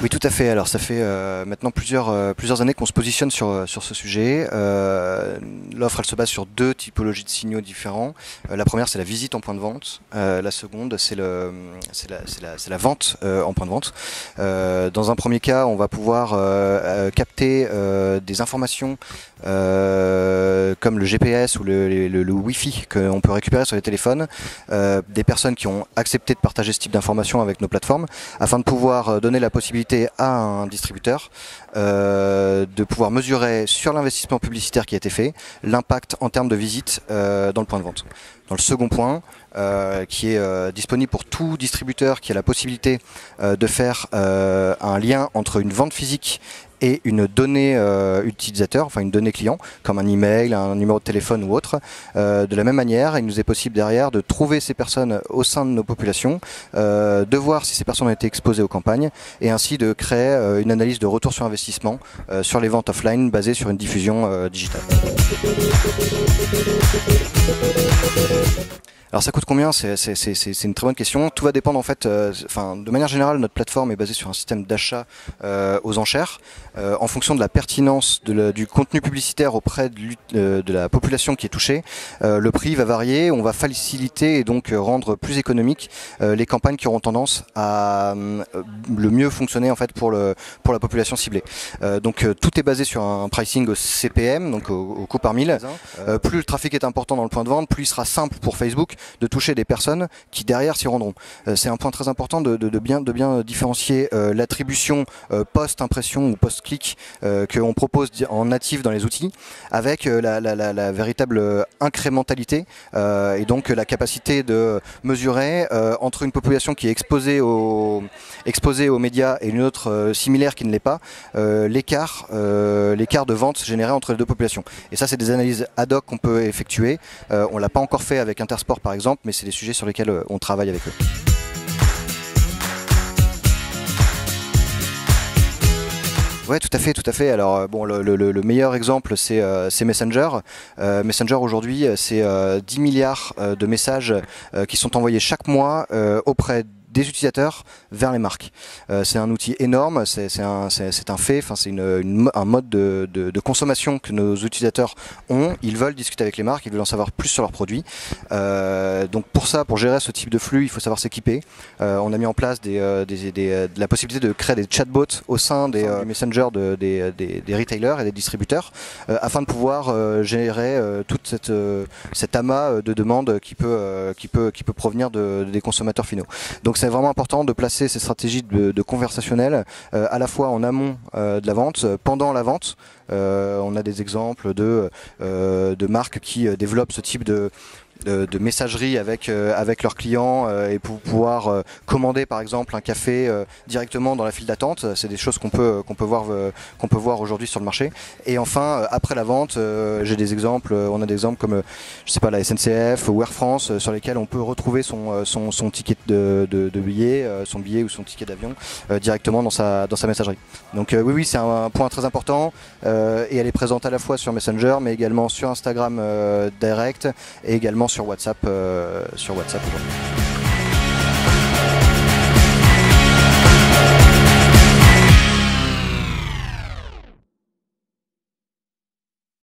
Oui, tout à fait. Alors, ça fait maintenant plusieurs années qu'on se positionne sur ce sujet. L'offre, elle se base sur deux typologies de signaux différents. La première, c'est la visite en point de vente. La seconde, c'est la vente en point de vente. Dans un premier cas, on va pouvoir capter des informations comme le GPS ou le Wi-Fi qu'on peut récupérer sur les téléphones, des personnes qui ont accepté de partager ce type d'informations avec nos plateformes, afin de pouvoir donner la possibilité à un distributeur de pouvoir mesurer sur l'investissement publicitaire qui a été fait l'impact en termes de visite dans le point de vente. Dans le second point, qui est disponible pour tout distributeur qui a la possibilité de faire un lien entre une vente physique et une donnée utilisateur, enfin une donnée client, comme un email, un numéro de téléphone ou autre. De la même manière, il nous est possible derrière de trouver ces personnes au sein de nos populations, de voir si ces personnes ont été exposées aux campagnes, et ainsi de créer une analyse de retour sur investissement sur les ventes offline basées sur une diffusion digitale. Alors ça coûte combien? C'est une très bonne question. Tout va dépendre en fait. De manière générale, notre plateforme est basée sur un système d'achat aux enchères. En fonction de la pertinence du contenu publicitaire auprès de la population qui est touchée, le prix va varier. On va faciliter et donc rendre plus économique les campagnes qui auront tendance à le mieux fonctionner en fait pour la population ciblée. Donc tout est basé sur un pricing au CPM, donc au coût par mille. Plus le trafic est important dans le point de vente, plus il sera simple pour Facebook de toucher des personnes qui derrière s'y rendront. C'est un point très important de bien différencier l'attribution post-impression ou post-clic qu'on propose en natif dans les outils avec la véritable incrémentalité et donc la capacité de mesurer entre une population qui est exposée aux médias et une autre similaire qui ne l'est pas, l'écart de vente généré entre les deux populations. Et ça, c'est des analyses ad hoc qu'on peut effectuer. On l'a pas encore fait avec Intersport par exemple, mais c'est des sujets sur lesquels on travaille avec eux. Ouais, tout à fait. Alors bon, le meilleur exemple, c'est Messenger. Messenger aujourd'hui, c'est 10 milliards de messages qui sont envoyés chaque mois auprès des utilisateurs vers les marques. C'est un outil énorme, c'est un fait, enfin, c'est un mode de consommation que nos utilisateurs ont. Ils veulent discuter avec les marques, ils veulent en savoir plus sur leurs produits. Donc pour gérer ce type de flux, il faut savoir s'équiper. On a mis en place la possibilité de créer des chatbots au sein du Messenger des retailers et des distributeurs afin de pouvoir gérer toute cet amas de demandes qui peut provenir des consommateurs finaux. Donc c'est vraiment important de placer ces stratégies de conversationnel à la fois en amont de la vente, pendant la vente. On a des exemples de marques qui développent ce type de messagerie avec leurs clients et pour pouvoir commander par exemple un café directement dans la file d'attente. C'est des choses qu'on peut voir aujourd'hui sur le marché. Et enfin après la vente, on a des exemples comme je sais pas, la SNCF ou Air France sur lesquels on peut retrouver son ticket de billet, son billet ou son ticket d'avion directement dans sa messagerie. Donc oui, c'est un point très important et elle est présente à la fois sur Messenger mais également sur Instagram Direct et également sur WhatsApp aujourd'hui.